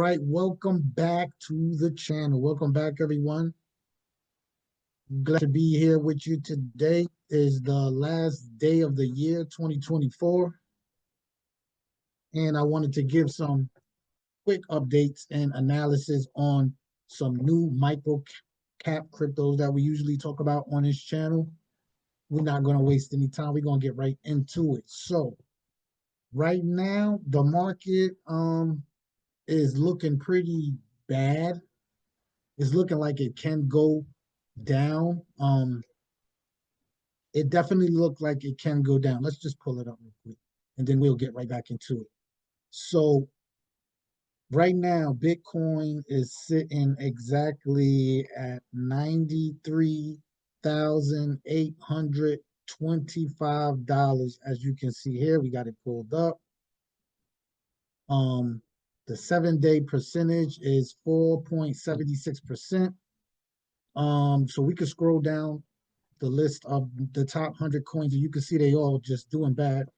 right, welcome back to the channel. Welcome back, everyone. Glad to be here with you today. Is the last day of the year 2024. And I wanted to give some quick updates and analysis on some new micro cap cryptos that we usually talk about on this channel. We're not going to waste any time. We're going to get right into it. So right now, the market is looking pretty bad. It's looking like it can go down. It definitely looked like it can go down. Let's just pull it up real quick, and then we'll get right back into it. So right now, Bitcoin is sitting exactly at $93,825. As you can see here, we got it pulled up. The 7-day percentage is 4.76%. So we could scroll down the list of the top 100 coins, and you can see they all just doing bad.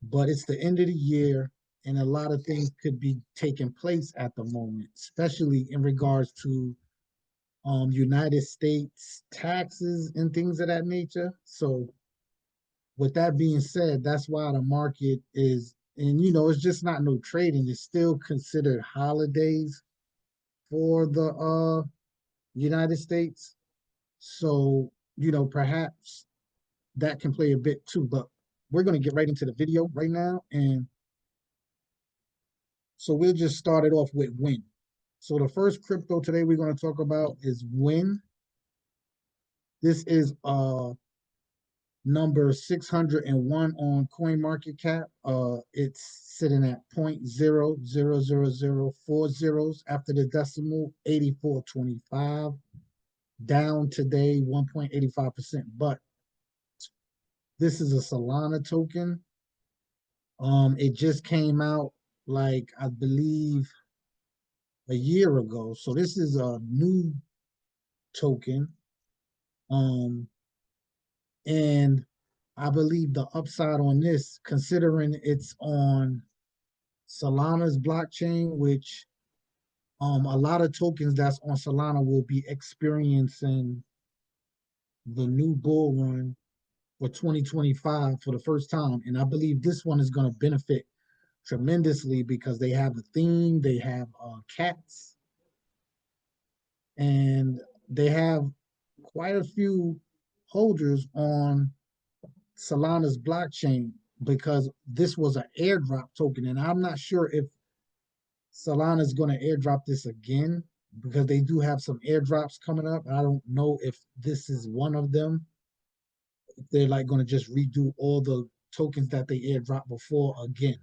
But it's the end of the year, and a lot of things could be taking place at the moment, especially in regards to United States taxes and things of that nature. So with that being said, that's why the market is, and it's just not no trading. It's still considered holidays for the United States. So, perhaps that can play a bit too, but we're going to get right into the video right now. And so we'll just start it off with WEN. So the first crypto today we're going to talk about is WEN. This is number 601 on CoinMarketCap. It's sitting at 0.00004 zeros after the decimal, 84.25. Down today 1.85%, but this is a Solana token. It just came out, like, I believe a year ago. So this is a new token. And I believe the upside on this, considering it's on Solana's blockchain, which a lot of tokens that's on Solana will be experiencing the new bull run for 2025 for the first time. And I believe this one is going to benefit tremendously because they have a theme, they have cats, and they have quite a few holders on Solana's blockchain because this was an airdrop token. And I'm not sure if Solana is going to airdrop this again because they do have some airdrops coming up. I don't know if this is one of them. They're like going to just redo all the tokens that they airdropped before again.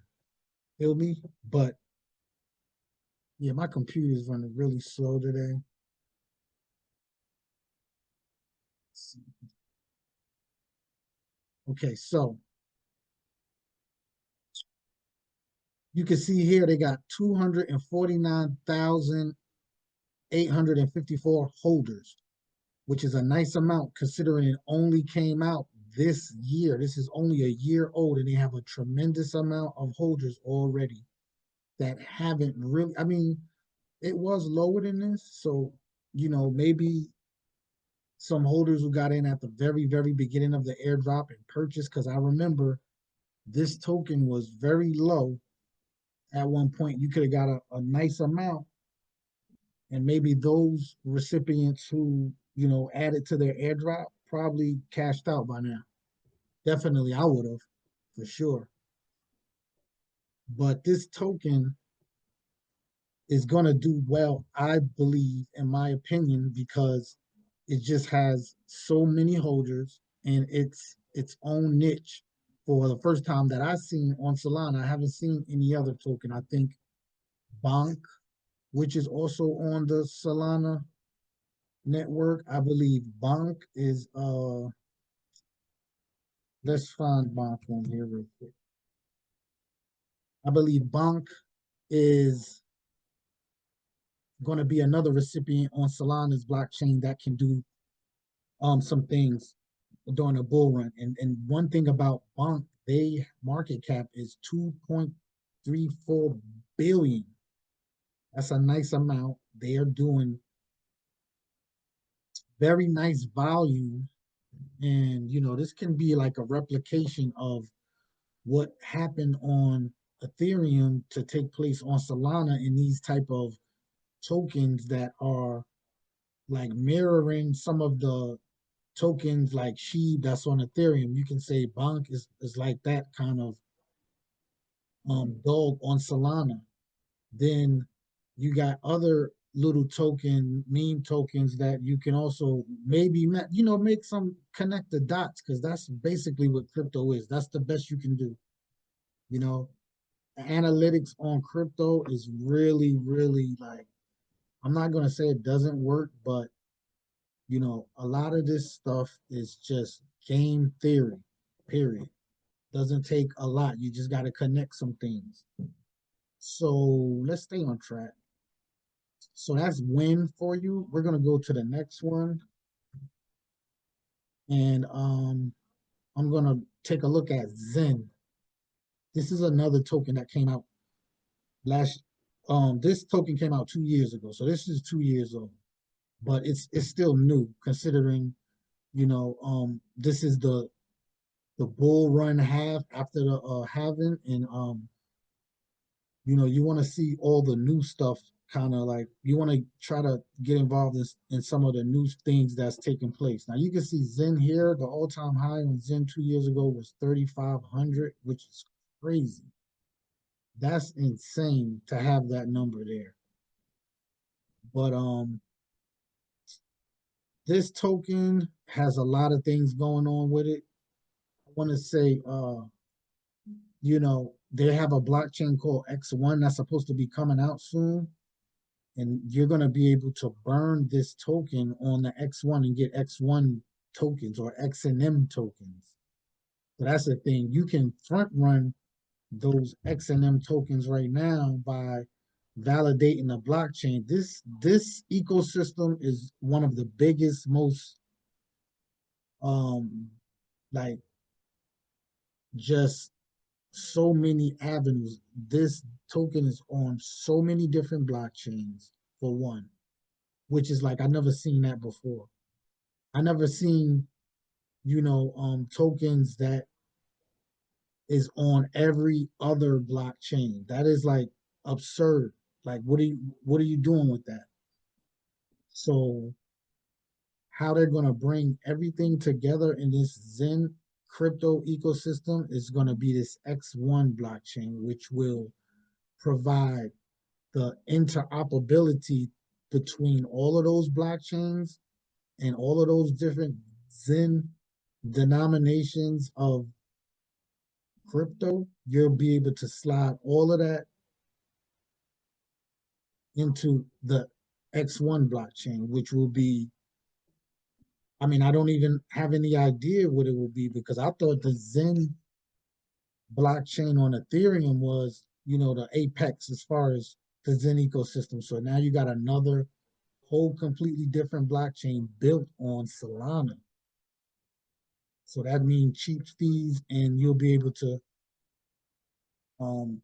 Feel me? But yeah, my computer is running really slow today. Okay, so you can see here they got 249,854 holders, which is a nice amount considering it only came out this year. This is only a year old, and they have a tremendous amount of holders already that haven't really, I mean, it was lower than this. So, maybe some holders who got in at the very, very beginning of the airdrop and purchased, because I remember this token was very low at one point. You could have got a nice amount, and maybe those recipients who, added to their airdrop probably cashed out by now. Definitely, I would have, for sure. But this token is going to do well, I believe, in my opinion, because it just has so many holders and it's its own niche. For the first time that I've seen on Solana, I haven't seen any other token. I think Bonk, which is also on the Solana network, I believe Bonk is let's find Bonk on here real quick. I believe Bonk is going to be another recipient on Solana's blockchain that can do some things during a bull run. And one thing about Bonk, they market cap is 2.34 billion. That's a nice amount. They are doing very nice volume. And, this can be like a replication of what happened on Ethereum to take place on Solana in these type of tokens that are like mirroring some of the tokens like Sheeb that's on Ethereum. You can say Bonk is like that kind of dog on Solana. Then you got other little meme tokens that you can also maybe make some connect the dots, because that's basically what crypto is. That's the best you can do. You know, the analytics on crypto is really, really like, I'm not gonna say it doesn't work, but a lot of this stuff is just game theory, period. Doesn't take a lot. You just got to connect some things. So let's stay on track. So that's WEN for you. We're gonna go to the next one, and I'm gonna take a look at XEN. This is another token that came out last. This token came out 2 years ago, so this is 2 years old, but it's still new considering this is the bull run half after the halving, and you want to see all the new stuff, kind of like you want to try to get involved in some of the new things that's taking place. Now you can see XEN here. The all-time high on XEN 2 years ago was 3,500, which is crazy. That's insane to have that number there. But this token has a lot of things going on with it. I want to say they have a blockchain called X1 that's supposed to be coming out soon, and you're going to be able to burn this token on the X1 and get X1 tokens or XNM tokens. So that's the thing. You can front run those XNM tokens right now by validating the blockchain. This ecosystem is one of the biggest, most like just so many avenues. This token is on so many different blockchains, for one, which is like I never seen that before. I never seen, tokens that is on every other blockchain. That is like absurd. Like what are you doing with that? So how they're gonna bring everything together in this Zen crypto ecosystem is gonna be this X1 blockchain, which will provide the interoperability between all of those blockchains and all of those different Zen denominations of crypto. You'll be able to slide all of that into the X1 blockchain, which will be, I mean, I don't even have any idea what it will be, because I thought the Zen blockchain on Ethereum was, the apex as far as the Zen ecosystem. So now you got another whole completely different blockchain built on Solana. So that means cheap fees, and um,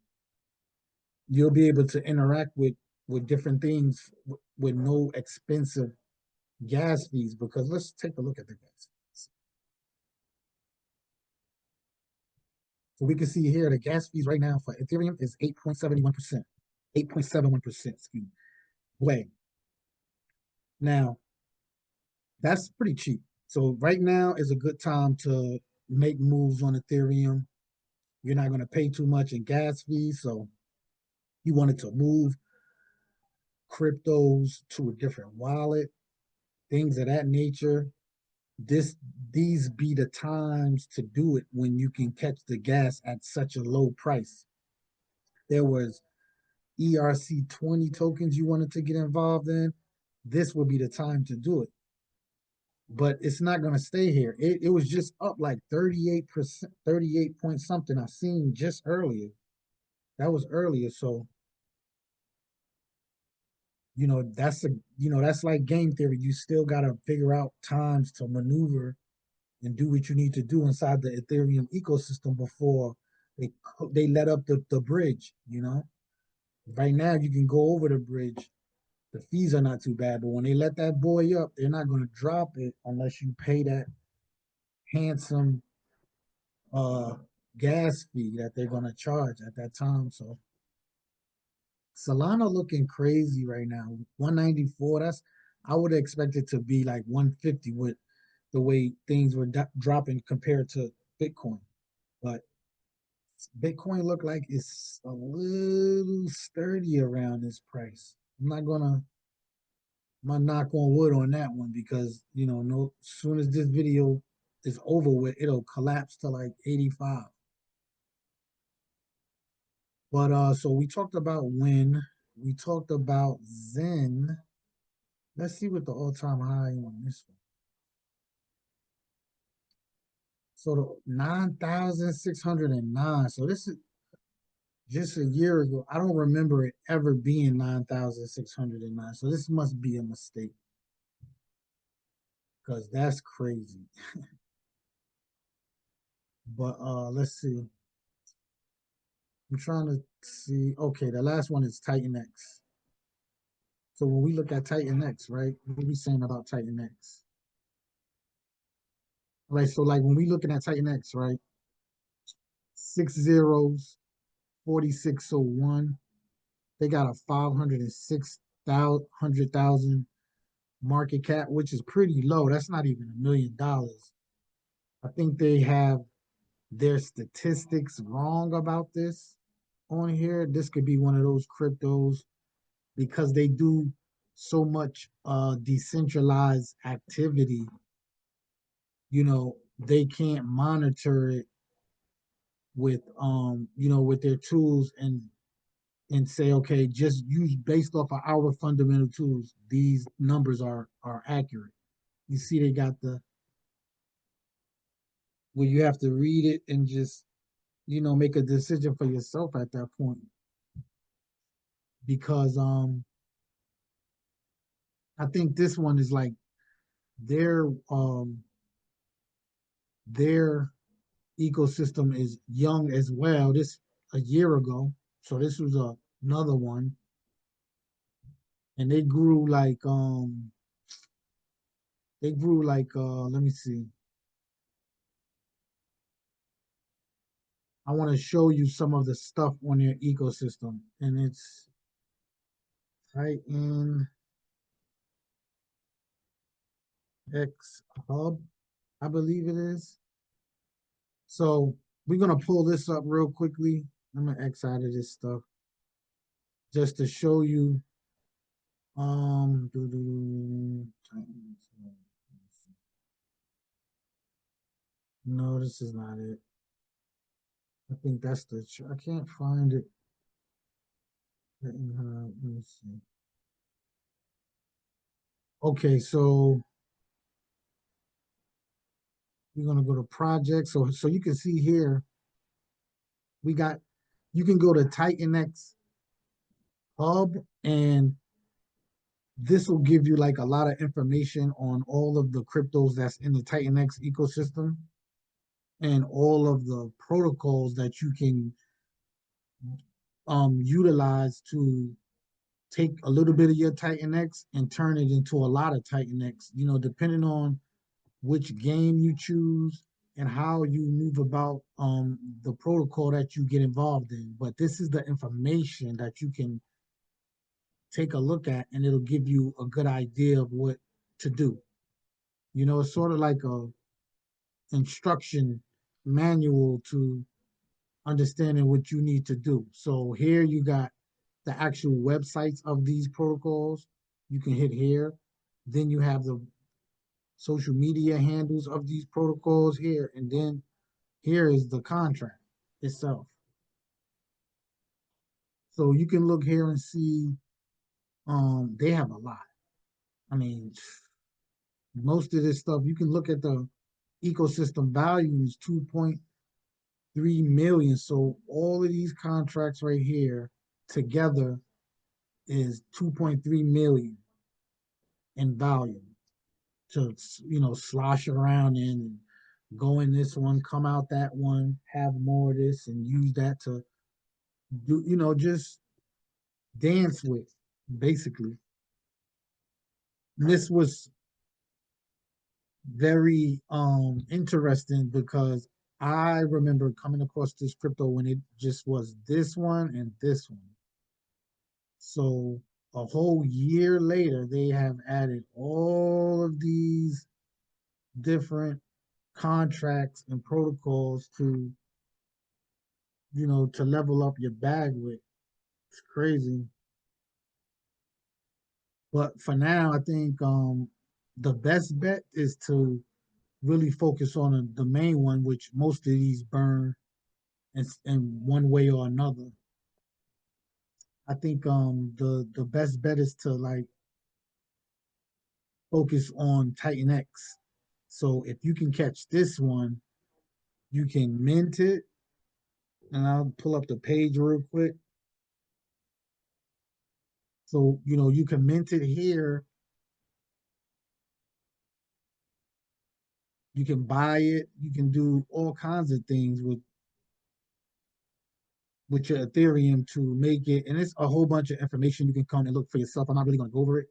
you'll be able to interact with different things with no expensive gas fees. Because let's take a look at the gas fees. So we can see here the gas fees right now for Ethereum is 8.71%. 8.71%, excuse me. Way. Now, that's pretty cheap. So right now is a good time to make moves on Ethereum. You're not going to pay too much in gas fees. So you wanted to move cryptos to a different wallet, things of that nature. This These be the times to do it when you can catch the gas at such a low price. There was ERC20 tokens you wanted to get involved in. This would be the time to do it. But it's not going to stay here. It was just up like 38%, 38 point something. I seen just earlier. That was earlier. So, that's like game theory. You still got to figure out times to maneuver and do what you need to do inside the Ethereum ecosystem before they let up the bridge. Right now, you can go over the bridge. The fees are not too bad, but when they let that boy up, they're not going to drop it unless you pay that handsome uh gas fee that they're going to charge at that time. So Solana looking crazy right now. 194. That's I would expect it to be like 150 with the way things were dropping compared to Bitcoin. But Bitcoin look like it's a little sturdy around this price. I'm not knock on wood on that one because no soon as this video is over with, it'll collapse to like 85. But so we talked about WEN, we talked about Zen. Let's see what the all-time high on this one. So the 9,609. So this is just a year ago. I don't remember it ever being 9,609. So this must be a mistake because that's crazy. But let's see. I'm trying to see. Okay, the last one is TitanX. So when we look at TitanX, right, what are we saying about TitanX? Right, so like when we looking at TitanX, right, 6 zeros, 4601. They got a 506,000 market cap, which is pretty low. That's not even $1 million. I think they have their statistics wrong about this on here. This could be one of those cryptos because they do so much decentralized activity. They can't monitor it with with their tools and say, okay, just use based off of our fundamental tools, these numbers are accurate. You see, they got the where you have to read it and just make a decision for yourself at that point because I think this one is like their um their ecosystem is young as well. This a year ago, so this was another one, and they grew like let me see. I want to show you some of the stuff on their ecosystem, and it's TitanX Hub, I believe it is. So we're gonna pull this up real quickly. I'm gonna X out of this stuff just to show you. No, this is not it. I think that's I can't find it. Let me see. Okay, so we're gonna go to projects. So you can see here we got. You can go to TitanX Hub, and this will give you like a lot of information on all of the cryptos that's in the TitanX ecosystem and all of the protocols that you can utilize to take a little bit of your TitanX and turn it into a lot of TitanX, depending on which game you choose and how you move about the protocol that you get involved in. But this is the information that you can take a look at and it'll give you a good idea of what to do. It's sort of like a instruction manual to understanding what you need to do. So here you got the actual websites of these protocols. You can hit here. Then you have the social media handles of these protocols here. And then here is the contract itself. So you can look here and see they have a lot. I mean, most of this stuff, you can look at the ecosystem value is 2.3 million. So all of these contracts right here together is 2.3 million in value to slosh around in and go in this one, come out that one, have more of this and use that to do just dance with, basically. And this was very interesting because I remember coming across this crypto when it just was this one and this one. So a whole year later, they have added all of these different contracts and protocols to, to level up your bag with. It's crazy. But for now, I think the best bet is to really focus on the main one, which most of these burn in one way or another. I think the best bet is to like focus on TitanX. So if you can catch this one, you can mint it, and I'll pull up the page real quick. So you can mint it here. You can buy it. You can do all kinds of things with your Ethereum to make it. And it's a whole bunch of information you can come and look for yourself. I'm not really going to go over it.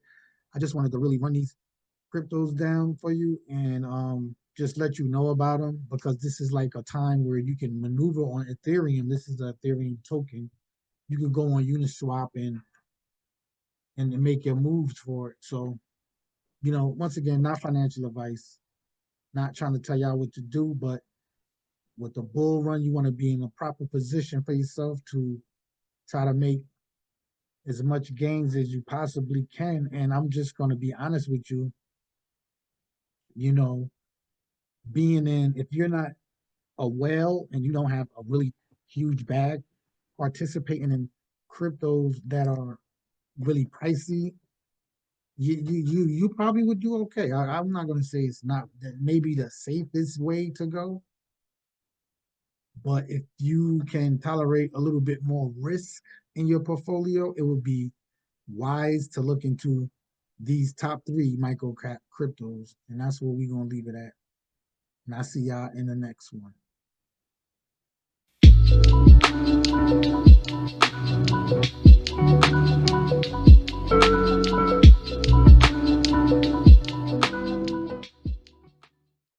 I just wanted to really run these cryptos down for you and just let you know about them because this is like a time where you can maneuver on Ethereum. This is the Ethereum token. You can go on Uniswap and make your moves for it. So, once again, not financial advice, not trying to tell y'all what to do, but with the bull run, you want to be in a proper position for yourself to try to make as much gains as you possibly can. And I'm just going to be honest with you, you know, being in, if you're not a whale and you don't have a really huge bag, participating in cryptos that are really pricey, you probably would do okay. I'm not going to say it's not that maybe the safest way to go, but if you can tolerate a little bit more risk in your portfolio, it would be wise to look into these top three micro cap cryptos, and that's where we're gonna leave it at. And I see y'all in the next one.